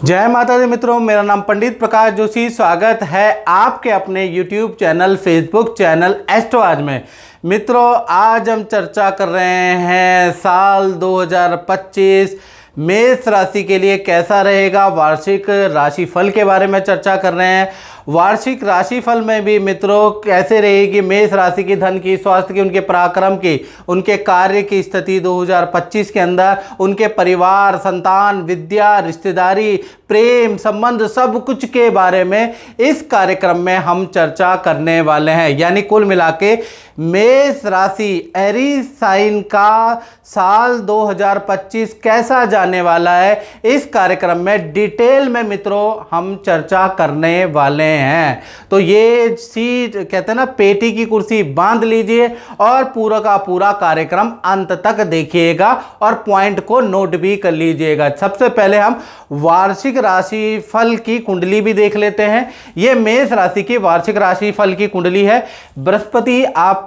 जय माता दी मित्रों, मेरा नाम पंडित प्रकाश जोशी। स्वागत है आपके अपने YouTube चैनल, फेसबुक चैनल एस्ट्रोआज में। मित्रों, आज हम चर्चा कर रहे हैं साल 2025 मेष राशि के लिए कैसा रहेगा। वार्षिक राशिफल के बारे में चर्चा कर रहे हैं। वार्षिक राशिफल में भी मित्रों कैसे रहेगी मेष राशि की, धन की, स्वास्थ्य की, उनके पराक्रम की, उनके कार्य की स्थिति 2025 के अंदर, उनके परिवार, संतान, विद्या, रिश्तेदारी, प्रेम संबंध, सब कुछ के बारे में इस कार्यक्रम में हम चर्चा करने वाले हैं। यानी कुल मिला के मेष राशि एरीज साइन का साल 2025 कैसा जाने वाला है, इस कार्यक्रम में डिटेल में मित्रों हम चर्चा करने वाले हैं। तो ये सीट कहते हैं ना, पेटी की कुर्सी बांध लीजिए और पूरा का पूरा कार्यक्रम अंत तक देखिएगा और पॉइंट को नोट भी कर लीजिएगा। सबसे पहले हम वार्षिक राशि फल की कुंडली भी देख लेते हैं। ये मेष राशि की वार्षिक राशि फल की कुंडली है। बृहस्पति आपके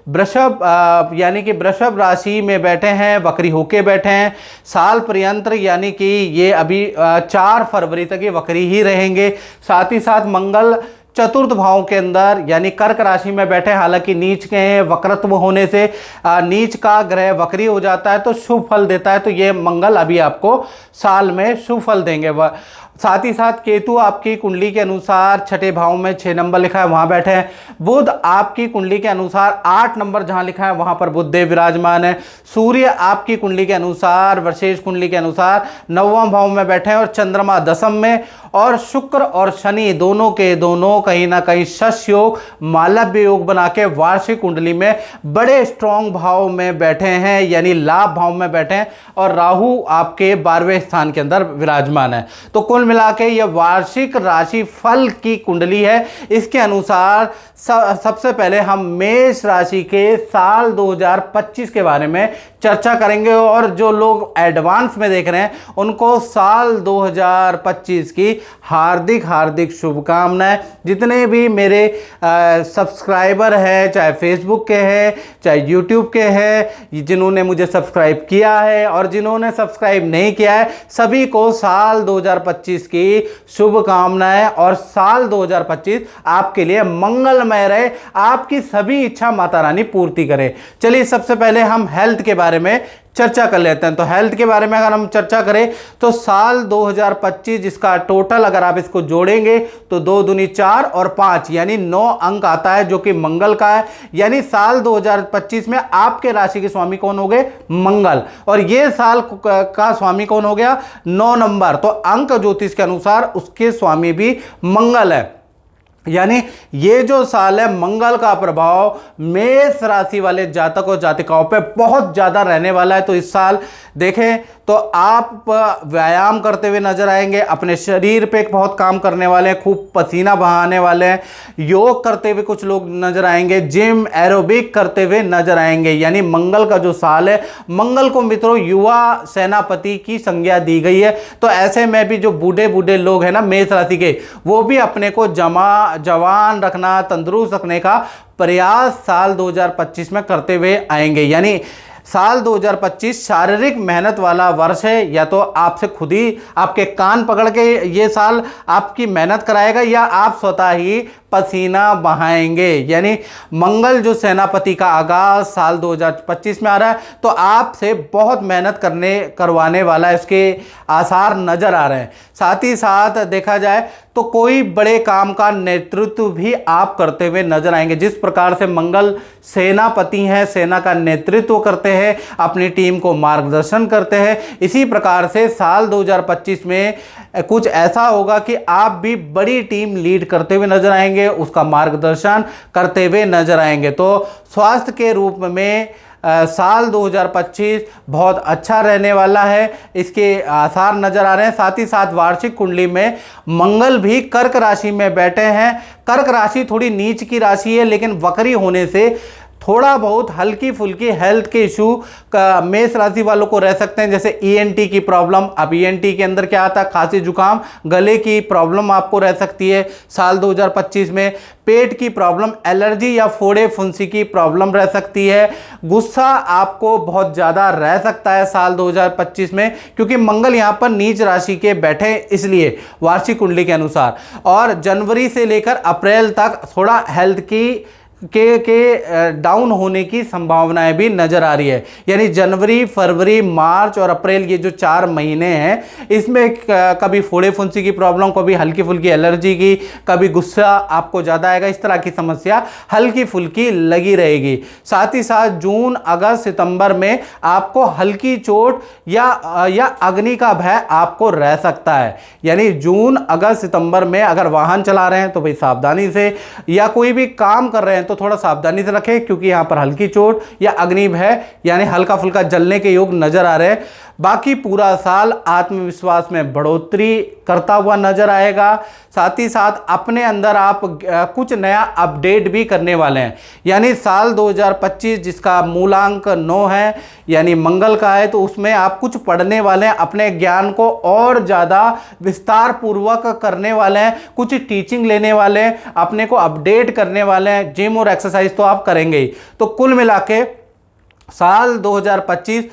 वृषभ यानी कि वृषभ राशि में बैठे हैं, वक्री होके बैठे हैं साल पर्यंत, यानी कि ये अभी 4 फरवरी तक ये वक्री ही रहेंगे। साथ ही साथ मंगल चतुर्थ भाव के अंदर यानी कर्क राशि में बैठे, हालांकि नीच के हैं, वक्रत्व होने से नीच का ग्रह वक्री हो जाता है तो शुभ फल देता है। तो ये मंगल अभी आपको साल में शुभ फल देंगे। साथ ही साथ केतु आपकी कुंडली के अनुसार छठे भाव में 6 नंबर लिखा है वहां बैठे हैं। बुध आपकी कुंडली के अनुसार 8 नंबर जहां लिखा है वहां पर बुध देव विराजमान है। सूर्य आपकी कुंडली के अनुसार, विशेष कुंडली के अनुसार 9वां भाव में बैठे हैं और चंद्रमा 10वीं में, और शुक्र और शनि दोनों के दोनों कहीं ना कहीं शश योग, मालव्य योग बना के वार्षिक कुंडली में बड़े स्ट्रॉन्ग भाव में बैठे हैं, यानी लाभ भाव में बैठे हैं। और राहु आपके 12वें स्थान के अंदर विराजमान है। तो कुल मिला के यह वार्षिक राशि फल की कुंडली है। इसके अनुसार सबसे पहले हम मेष राशि के साल 2025 के बारे में चर्चा करेंगे, और जो लोग एडवांस में देख रहे हैं उनको साल 2025 की हार्दिक हार्दिक शुभकामनाएं। जितने भी मेरे सब्सक्राइबर हैं, चाहे फेसबुक के हैं, चाहे यूट्यूब के हैं, जिन्होंने मुझे सब्सक्राइब किया है और जिन्होंने सब्सक्राइब नहीं किया है, सभी को साल 2025 की शुभकामनाएं। और साल 2025 आपके लिए मंगलमय रहे, आपकी सभी इच्छा माता रानी पूर्ति करे। चलिए सबसे पहले हम हेल्थ के बारे में चर्चा कर लेते हैं। तो हेल्थ के बारे में अगर हम चर्चा करें तो साल 2025 जिसका टोटल अगर आप इसको जोड़ेंगे तो 2 दूनी 4 और 5 यानी 9 अंक आता है, जो कि मंगल का है। यानी साल 2025 में आपके राशि के स्वामी कौन हो गए? मंगल। और ये साल का स्वामी कौन हो गया? 9 नंबर। तो अंक ज्योतिष के अनुसार उसके स्वामी भी मंगल है। यानी ये जो साल है, मंगल का प्रभाव मेष राशि वाले जातक और जातिकाओं पे बहुत ज़्यादा रहने वाला है। तो इस साल देखें तो आप व्यायाम करते हुए नजर आएंगे, अपने शरीर पे बहुत काम करने वाले हैं, खूब पसीना बहाने वाले हैं, योग करते हुए कुछ लोग नजर आएंगे, जिम एरोबिक करते हुए नजर आएंगे। यानी मंगल का जो साल है, मंगल को मित्रों युवा सेनापति की संज्ञा दी गई है। तो ऐसे में भी जो बूढ़े बूढ़े लोग हैं ना मेष राशि के, वो भी अपने को जवान रखना, तंदुरुस्त रखने का प्रयास साल 2025 में करते हुए आएंगे। यानी साल 2025 शारीरिक मेहनत वाला वर्ष है। या तो आपसे खुद ही आपके कान पकड़ के ये साल आपकी मेहनत कराएगा, या आप स्वतः ही पसीना बहाएंगे। यानी मंगल जो सेनापति का आगाज साल 2025 में आ रहा है, तो आपसे बहुत मेहनत करवाने वाला है, इसके आसार नजर आ रहे हैं। साथ ही साथ देखा जाए तो कोई बड़े काम का नेतृत्व भी आप करते हुए नजर आएंगे। जिस प्रकार से मंगल सेनापति हैं, सेना का नेतृत्व करते हैं, अपनी टीम को मार्गदर्शन करते हैं, इसी प्रकार से साल 2025 में कुछ ऐसा होगा कि आप भी बड़ी टीम लीड करते हुए नजर आएंगे, उसका मार्गदर्शन करते हुए नजर आएंगे। तो स्वास्थ्य के रूप में साल 2025 बहुत अच्छा रहने वाला है, इसके आसार नजर आ रहे हैं। साथ ही साथ वार्षिक कुंडली में मंगल भी कर्क राशि में बैठे हैं। कर्क राशि थोड़ी नीच की राशि है, लेकिन वक्री होने से थोड़ा बहुत हल्की फुल्की हेल्थ के इशू का मेष राशि वालों को रह सकते हैं, जैसे ईएनटी की प्रॉब्लम। अब ईएनटी के अंदर क्या आता है, खांसी जुकाम, गले की प्रॉब्लम आपको रह सकती है साल 2025 में। पेट की प्रॉब्लम, एलर्जी या फोड़े फुंसी की प्रॉब्लम रह सकती है। गुस्सा आपको बहुत ज़्यादा रह सकता है साल 2025 में, क्योंकि मंगल यहाँ पर नीच राशि के बैठे, इसलिए वार्षिक कुंडली के अनुसार। और जनवरी से लेकर अप्रैल तक थोड़ा हेल्थ की डाउन होने की संभावनाएं भी नजर आ रही है। यानी जनवरी, फरवरी, मार्च और अप्रैल, ये जो 4 महीने हैं, इसमें कभी फोड़े फुंसी की प्रॉब्लम, कभी हल्की फुल्की एलर्जी की, कभी गुस्सा आपको ज़्यादा आएगा, इस तरह की समस्या हल्की फुल्की लगी रहेगी। साथ ही साथ जून, अगस्त, सितंबर में आपको हल्की चोट या अग्नि का भय आपको रह सकता है। यानी जून, अगस्त, सितंबर में अगर वाहन चला रहे हैं तो भाई सावधानी से, या कोई भी काम कर रहे हैं तो थोड़ा सावधानी से रखें, क्योंकि यहां पर हल्की चोट या अग्नि भय यानी हल्का फुल्का जलने के योग नजर आ रहे हैं। बाकी पूरा साल आत्मविश्वास में बढ़ोतरी करता हुआ नजर आएगा। साथ ही साथ अपने अंदर आप कुछ नया अपडेट भी करने वाले हैं। यानी साल 2025 जिसका मूलांक 9 है, यानी मंगल का है, तो उसमें आप कुछ पढ़ने वाले हैं, अपने ज्ञान को और ज़्यादा विस्तार पूर्वक करने वाले हैं, कुछ टीचिंग लेने वाले हैं, अपने को अपडेट करने वाले हैं। जिम और एक्सरसाइज तो आप करेंगे ही। तो कुल मिला के साल 2025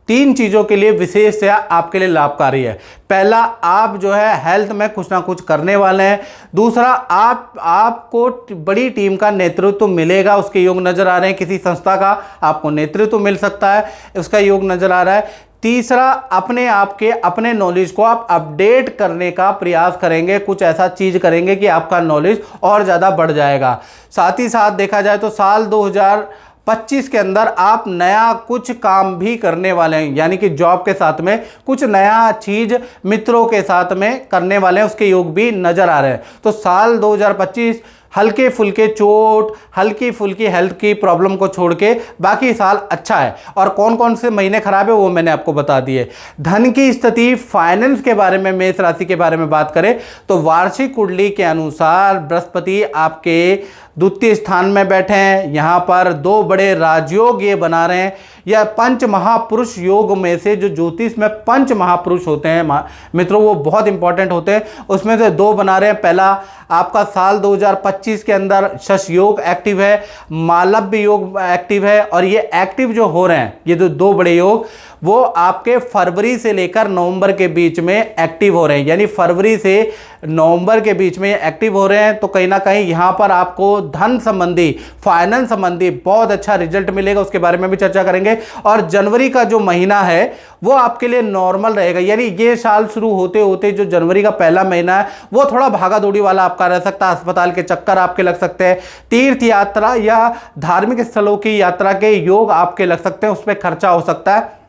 3 चीज़ों के लिए विशेष से आपके लिए लाभकारी है। पहला, आप जो है हेल्थ में कुछ ना कुछ करने वाले हैं। दूसरा, आपको बड़ी टीम का नेतृत्व मिलेगा, उसके योग नज़र आ रहे हैं। किसी संस्था का आपको नेतृत्व मिल सकता है, उसका योग नज़र आ रहा है। तीसरा, अपने आप के अपने नॉलेज को आप अपडेट करने का प्रयास करेंगे, कुछ ऐसा चीज़ करेंगे कि आपका नॉलेज और ज़्यादा बढ़ जाएगा। साथ ही साथ देखा जाए तो साल 2025 के अंदर आप नया कुछ काम भी करने वाले हैं, यानी कि जॉब के साथ में कुछ नया चीज मित्रों के साथ में करने वाले हैं, उसके योग भी नजर आ रहे हैं। तो साल 2025 हल्के फुल्के चोट, हल्की फुल्की हेल्थ की प्रॉब्लम को छोड़ के बाकी साल अच्छा है। और कौन कौन से महीने खराब है वो मैंने आपको बता दिए। धन की स्थिति, फाइनेंस के बारे में, मेष राशि के बारे में बात करें तो वार्षिक कुंडली के अनुसार बृहस्पति आपके द्वितीय स्थान में बैठे हैं। यहाँ पर 2 बड़े राजयोग ये बना रहे हैं। यह पंच महापुरुष योग में से, जो ज्योतिष में पंच महापुरुष होते हैं मित्रों, वो बहुत इंपॉर्टेंट होते हैं, उसमें से 2 बना रहे हैं। पहला, आपका साल 2025 के अंदर शश योग एक्टिव है, मालव्य योग एक्टिव है। और ये एक्टिव जो हो रहे हैं, ये जो 2 बड़े योग, वो आपके फरवरी से लेकर नवंबर के बीच में एक्टिव हो रहे हैं। यानी फरवरी से नवंबर के बीच में एक्टिव हो रहे हैं। तो कहीं ना कहीं यहाँ पर आपको धन संबंधी, फाइनेंस संबंधी बहुत अच्छा रिजल्ट मिलेगा, उसके बारे में भी चर्चा करेंगे। और जनवरी का जो महीना है वो आपके लिए नॉर्मल रहेगा। यानी ये साल शुरू होते होते जो जनवरी का पहला महीना है वो थोड़ा भागा दौड़ी वाला आपका रह सकता है, अस्पताल के चक्कर आपके लग सकते हैं, तीर्थ यात्रा या धार्मिक स्थलों की यात्रा के योग आपके लग सकते हैं, उस पर खर्चा हो सकता है।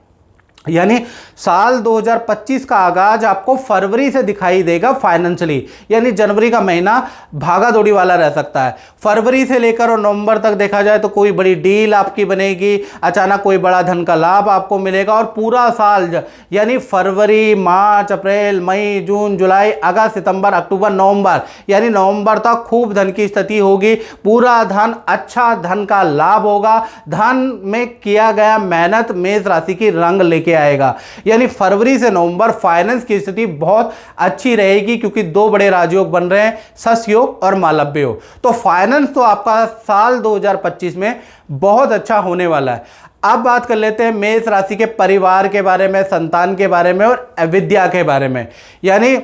यानी साल 2025 का आगाज आपको फरवरी से दिखाई देगा फाइनेंशियली। यानी जनवरी का महीना भागा दौड़ी वाला रह सकता है। फरवरी से लेकर और नवंबर तक देखा जाए तो कोई बड़ी डील आपकी बनेगी, अचानक कोई बड़ा धन का लाभ आपको मिलेगा। और पूरा साल यानी फरवरी, मार्च, अप्रैल, मई, जून, जुलाई, अगस्त, सितंबर, अक्टूबर, नवंबर, यानी नवंबर तक खूब धन की स्थिति होगी। पूरा धन, अच्छा धन का लाभ होगा। धन में किया गया मेहनत मेष राशि की रंग लेके आएगा। यानी फरवरी से नवंबर फाइनेंस की स्थिति बहुत अच्छी रहेगी, क्योंकि 2 बड़े राजयोग बन रहे हैं, शश योग और मालव्य योग। तो फाइनेंस तो आपका साल 2025 में बहुत अच्छा होने वाला है। अब बात कर लेते हैं मेष राशि के परिवार के बारे में, संतान के बारे में और विद्या के बारे में। यानी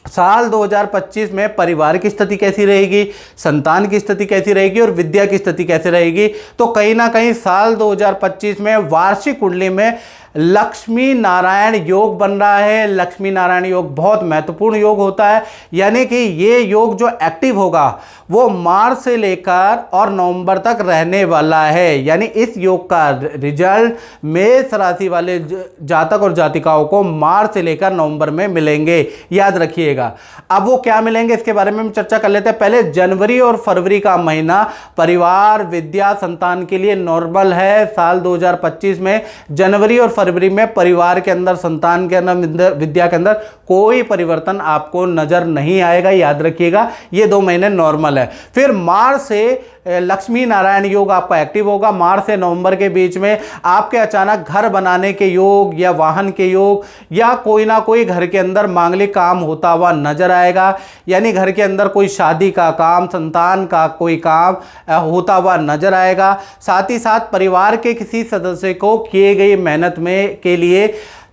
साल 2025 में परिवार की स्थिति कैसी रहेगी, संतान की स्थिति कैसी रहेगी और विद्या की स्थिति कैसी रहेगी। तो कहीं ना कहीं साल 2025 में वार्षिक कुंडली में लक्ष्मी नारायण योग बन रहा है। लक्ष्मी नारायण योग बहुत महत्वपूर्ण योग होता है। यानी कि ये योग जो एक्टिव होगा वो मार्च से लेकर और नवंबर तक रहने वाला है। यानी इस योग का रिजल्ट मेष राशि वाले जातक और जातिकाओं को मार्च से लेकर नवंबर में मिलेंगे, याद रखिएगा। अब वो क्या मिलेंगे इसके बारे में हम चर्चा कर लेते हैं। पहले जनवरी और फरवरी का महीना परिवार, विद्या, संतान के लिए नॉर्मल है। साल 2025 में जनवरी और फरवरी में परिवार के अंदर, संतान के अंदर, विद्या के अंदर कोई परिवर्तन आपको नजर नहीं आएगा, याद रखिएगा। ये 2 महीने नॉर्मल है। फिर मार्च से लक्ष्मी नारायण योग आपका एक्टिव होगा। मार्च से नवंबर के बीच में आपके अचानक घर बनाने के योग या वाहन के योग या कोई ना कोई घर के अंदर मांगलिक काम होता हुआ नजर आएगा। यानी घर के अंदर कोई शादी का काम, संतान का कोई काम होता हुआ नजर आएगा। साथ ही साथ परिवार के किसी सदस्य को किए गई मेहनत में के लिए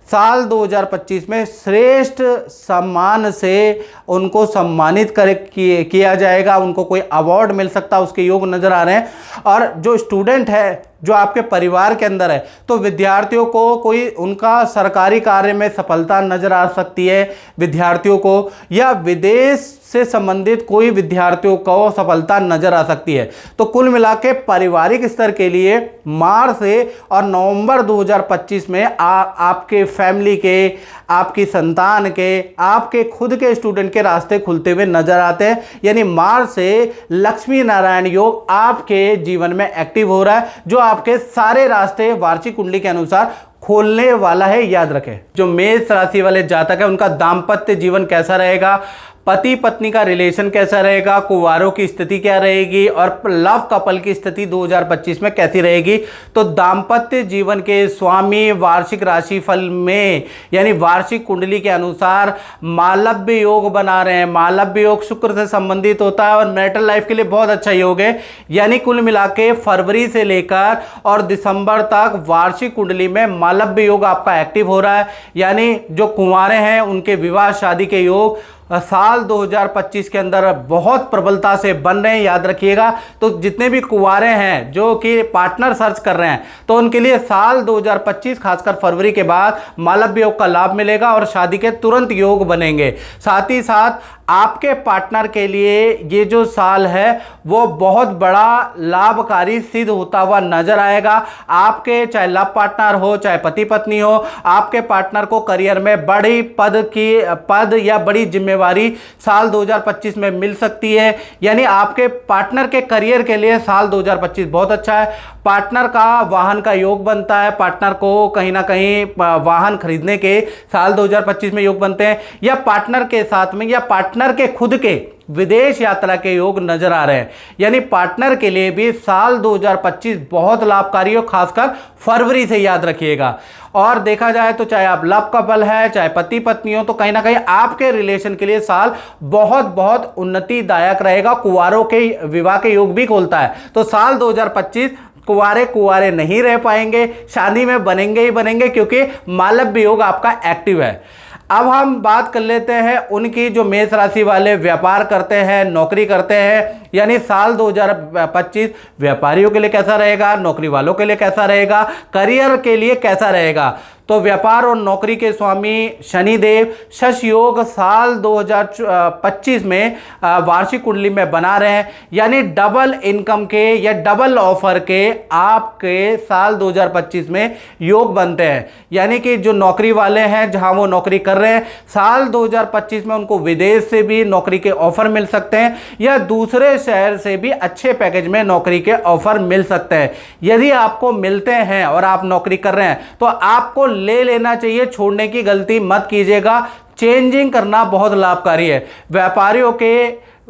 साल 2025 में श्रेष्ठ सम्मान से उनको सम्मानित किया जाएगा। उनको कोई अवार्ड मिल सकता है, उसके योग नज़र आ रहे हैं। और जो स्टूडेंट है जो आपके परिवार के अंदर है, तो विद्यार्थियों को कोई उनका सरकारी कार्य में सफलता नज़र आ सकती है विद्यार्थियों को, या विदेश से संबंधित कोई विद्यार्थियों को सफलता नजर आ सकती है। तो कुल मिला के पारिवारिक स्तर के लिए मार्च से और नवंबर 2025 में आपके फैमिली के, आपकी संतान के, आपके खुद के स्टूडेंट के रास्ते खुलते हुए नजर आते हैं। यानी मार्च से लक्ष्मी नारायण योग आपके जीवन में एक्टिव हो रहा है, जो आपके सारे रास्ते वार्षिक कुंडली के अनुसार खोलने वाला है। याद रखें, जो मेष राशि वाले जातक है उनका दाम्पत्य जीवन कैसा रहेगा, पति पत्नी का रिलेशन कैसा रहेगा, कुंवारों की स्थिति क्या रहेगी और लव कपल की स्थिति 2025 में कैसी रहेगी। तो दाम्पत्य जीवन के स्वामी वार्षिक राशिफल में यानी वार्षिक कुंडली के अनुसार मालव्य योग बना रहे हैं। मालव्य योग शुक्र से संबंधित होता है और मैरिटल लाइफ के लिए बहुत अच्छा योग है। यानी कुल मिला के फरवरी से लेकर और दिसंबर तक वार्षिक कुंडली में मालव्य योग आपका एक्टिव हो रहा है। यानी जो कुंवारे हैं उनके विवाह शादी के योग साल 2025 के अंदर बहुत प्रबलता से बन रहे हैं। याद रखिएगा, तो जितने भी कुंवारे हैं जो कि पार्टनर सर्च कर रहे हैं, तो उनके लिए साल 2025 खासकर फरवरी के बाद मालव्य योग का लाभ मिलेगा और शादी के तुरंत योग बनेंगे। साथ ही साथ आपके पार्टनर के लिए ये जो साल है वो बहुत बड़ा लाभकारी सिद्ध होता हुआ नजर आएगा। आपके चाहे लव पार्टनर हो चाहे पति पत्नी हो, आपके पार्टनर को करियर में बड़ी पद या बड़ी जिम्मेवारी साल 2025 में मिल सकती है। यानी आपके पार्टनर के करियर के लिए साल 2025 बहुत अच्छा है। पार्टनर का वाहन का योग बनता है, पार्टनर को कहीं ना कहीं वाहन खरीदने के साल 2025 में योग बनते हैं, या पार्टनर के साथ में या पार्टनर के खुद के विदेश यात्रा के योग नजर आ रहे हैं। यानी पार्टनर के लिए भी साल 2025 बहुत लाभकारी हो, खासकर फरवरी से। याद रखिएगा। और देखा जाए तो चाहे आप लव कपल है चाहे पति पत्नी हो, तो कहीं ना कहीं आपके रिलेशन के लिए साल बहुत बहुत उन्नतिदायक रहेगा। कुंवारों के विवाह के योग भी खोलता है। तो साल 2025 कुंवारे नहीं रह पाएंगे, शादी में बनेंगे ही बनेंगे, क्योंकि मालव्य योग आपका एक्टिव है। अब हम बात कर लेते हैं उनकी जो मेष राशि वाले व्यापार करते हैं, नौकरी करते हैं। यानी साल 2025 व्यापारियों के लिए कैसा रहेगा, नौकरी वालों के लिए कैसा रहेगा, करियर के लिए कैसा रहेगा। तो व्यापार और नौकरी के स्वामी शनिदेव शश योग साल 2025 में वार्षिक कुंडली में बना रहे हैं। यानी डबल इनकम के या डबल ऑफर के आपके साल 2025 में योग बनते हैं। यानी कि जो नौकरी वाले हैं जहां वो नौकरी कर रहे हैं, साल 2025 में उनको विदेश से भी नौकरी के ऑफर मिल सकते हैं या दूसरे शहर से भी अच्छे पैकेज में नौकरी के ऑफर मिल सकते हैं। यदि आपको मिलते हैं और आप नौकरी कर रहे हैं तो आपको ले लेना चाहिए, छोड़ने की गलती मत कीजिएगा। चेंजिंग करना बहुत लाभकारी है। व्यापारियों के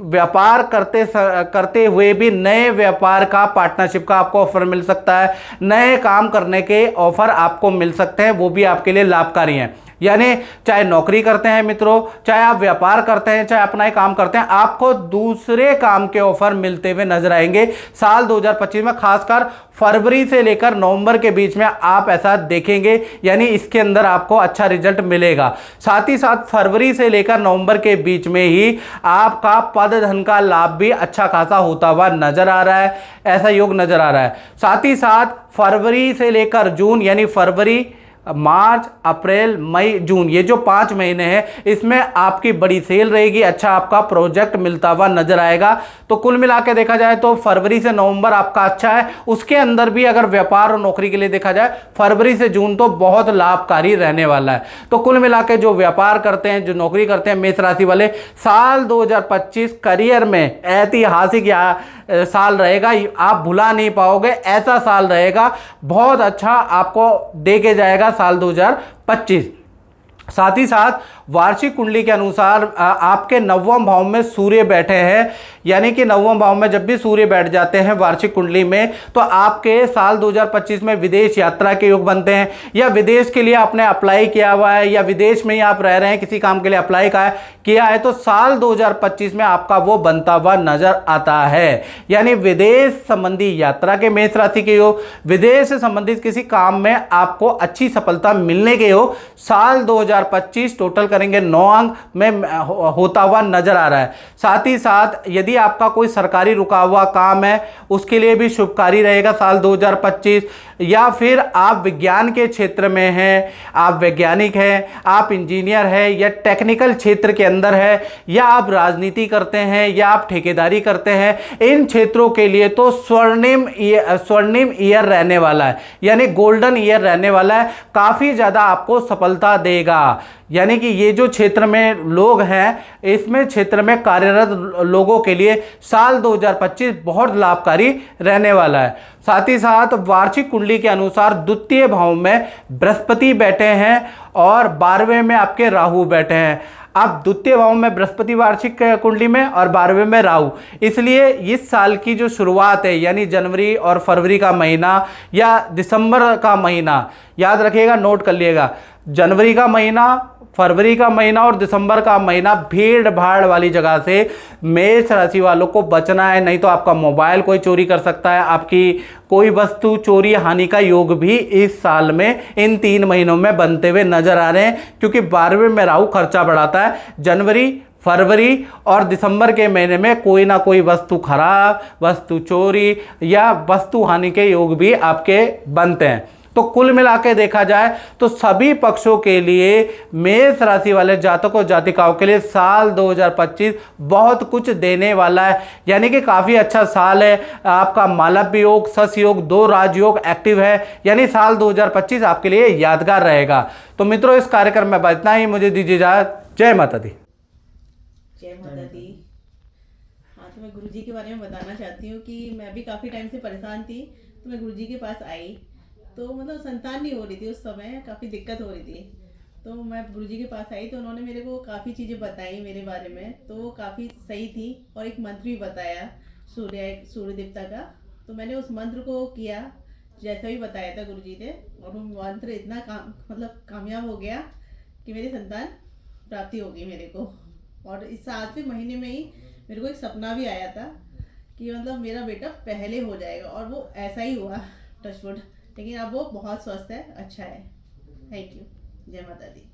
व्यापार करते हुए भी नए व्यापार का पार्टनरशिप का आपको ऑफर मिल सकता है, नए काम करने के ऑफर आपको मिल सकते हैं, वो भी आपके लिए लाभकारी हैं। यानी चाहे नौकरी करते हैं मित्रों, चाहे आप व्यापार करते हैं, चाहे अपना ही काम करते हैं, आपको दूसरे काम के ऑफर मिलते हुए नजर आएंगे साल 2025 में। खासकर फरवरी से लेकर नवंबर के बीच में आप ऐसा देखेंगे, यानी इसके अंदर आपको अच्छा रिजल्ट मिलेगा। साथ ही साथ फरवरी से लेकर नवंबर के बीच में ही आपका पद धन का लाभ भी अच्छा खासा होता हुआ नजर आ रहा है, ऐसा योग नजर आ रहा है। साथ ही साथ फरवरी से लेकर जून, यानी फरवरी मार्च अप्रैल मई जून, ये जो 5 महीने हैं इसमें आपकी बड़ी सेल रहेगी, अच्छा आपका प्रोजेक्ट मिलता हुआ नजर आएगा। तो कुल मिला के देखा जाए तो फरवरी से नवंबर आपका अच्छा है। उसके अंदर भी अगर व्यापार और नौकरी के लिए देखा जाए, फरवरी से जून तो बहुत लाभकारी रहने वाला है। तो कुल मिला के जो व्यापार करते हैं, जो नौकरी करते हैं मेष राशि वाले, साल 2025 करियर में ऐतिहासिक साल रहेगा, आप भुला नहीं पाओगे, ऐसा साल रहेगा, बहुत अच्छा आपको दे के जाएगा साल 2025। साथ ही साथ वार्षिक कुंडली के अनुसार आपके नवम भाव में सूर्य बैठे हैं, यानी कि नवम भाव में जब भी सूर्य बैठ जाते हैं वार्षिक कुंडली में, तो आपके साल 2025 में विदेश यात्रा के योग बनते हैं, या विदेश के लिए आपने अप्लाई किया हुआ है या विदेश में ही आप रह रहे हैं, किसी काम के लिए अप्लाई किया है, तो साल 2025 में आपका वो बनता हुआ नजर आता है। यानी विदेश संबंधी यात्रा के मेष राशि के योग, विदेश से संबंधित किसी काम में आपको अच्छी सफलता मिलने के योग साल 2025 टोटल करेंगे 9 अंक में होता हुआ नजर आ रहा है। साथ ही साथ यदि आपका कोई सरकारी रुका हुआ काम है उसके लिए भी शुभकारी रहेगा साल 2025, या फिर आप विज्ञान के क्षेत्र में हैं, आप वैज्ञानिक हैं, आप इंजीनियर हैं या टेक्निकल क्षेत्र के अंदर है, या आप राजनीति करते हैं या आप ठेकेदारी करते हैं, इन क्षेत्रों के लिए तो स्वर्णिम ईयर रहने वाला है, यानी गोल्डन ईयर रहने वाला है, काफ़ी ज़्यादा आपको सफलता देगा। यानी कि ये जो क्षेत्र में लोग हैं, इसमें क्षेत्र में कार्यरत लोगों के लिए साल 2025 बहुत लाभकारी रहने वाला है। साथ ही साथ वार्षिक कुंडली के अनुसार द्वितीय भाव में बृहस्पति बैठे हैं और 12वें में आपके राहु बैठे हैं। अब द्वितीय भाव में बृहस्पति वार्षिक कुंडली में और 12वें में राहु, इसलिए इस साल की जो शुरुआत है यानी जनवरी और फरवरी का महीना या दिसंबर का महीना, याद रखिएगा, नोट कर लिएगा, जनवरी का महीना, फरवरी का महीना और दिसंबर का महीना भीड़ भाड़ वाली जगह से मेष राशि वालों को बचना है, नहीं तो आपका मोबाइल कोई चोरी कर सकता है, आपकी कोई वस्तु चोरी हानि का योग भी इस साल में इन 3 महीनों में बनते हुए नजर आ रहे हैं, क्योंकि 12वें में राहु खर्चा बढ़ाता है। जनवरी, फरवरी और दिसंबर के महीने में कोई ना कोई वस्तु खराब, वस्तु चोरी या वस्तु हानि के योग भी आपके बनते हैं। तो कुल मिला के देखा जाए तो सभी पक्षों के लिए मेष राशि वाले जातकों जातिकाओं के लिए साल 2025 बहुत कुछ देने वाला है, यानी कि काफ़ी अच्छा साल है। आपका मालव्य योग, सस योग, 2 राजयोग एक्टिव है, यानी साल 2025 आपके लिए यादगार रहेगा। तो मित्रों, इस कार्यक्रम में बस इतना ही, मुझे दीजिए इजाजत। जय माता दी। जय माता दी। हाँ, तो मैं गुरुजी के बारे में बताना चाहती हूँ कि मैं भी काफ़ी टाइम से परेशान थी, तो मैं गुरुजी के पास आई, तो मतलब संतान नहीं हो रही थी, उस समय काफ़ी दिक्कत हो रही थी। तो मैं गुरुजी के पास आई तो उन्होंने मेरे को काफ़ी चीज़ें बताई मेरे बारे में, तो वो काफ़ी सही थी। और एक मंत्र भी बताया सूर्य देवता का, तो मैंने उस मंत्र को किया जैसा भी बताया था गुरुजी ने, और वो मंत्र इतना कामयाब हो गया कि मेरी संतान प्राप्ति होगी मेरे को। और इस 7वें महीने में ही मेरे को एक सपना भी आया था कि मतलब मेरा बेटा पहले हो जाएगा, और वो ऐसा ही हुआ, टचवुड। लेकिन अब वो बहुत स्वस्थ है, अच्छा है। Thank you. जय माता दी।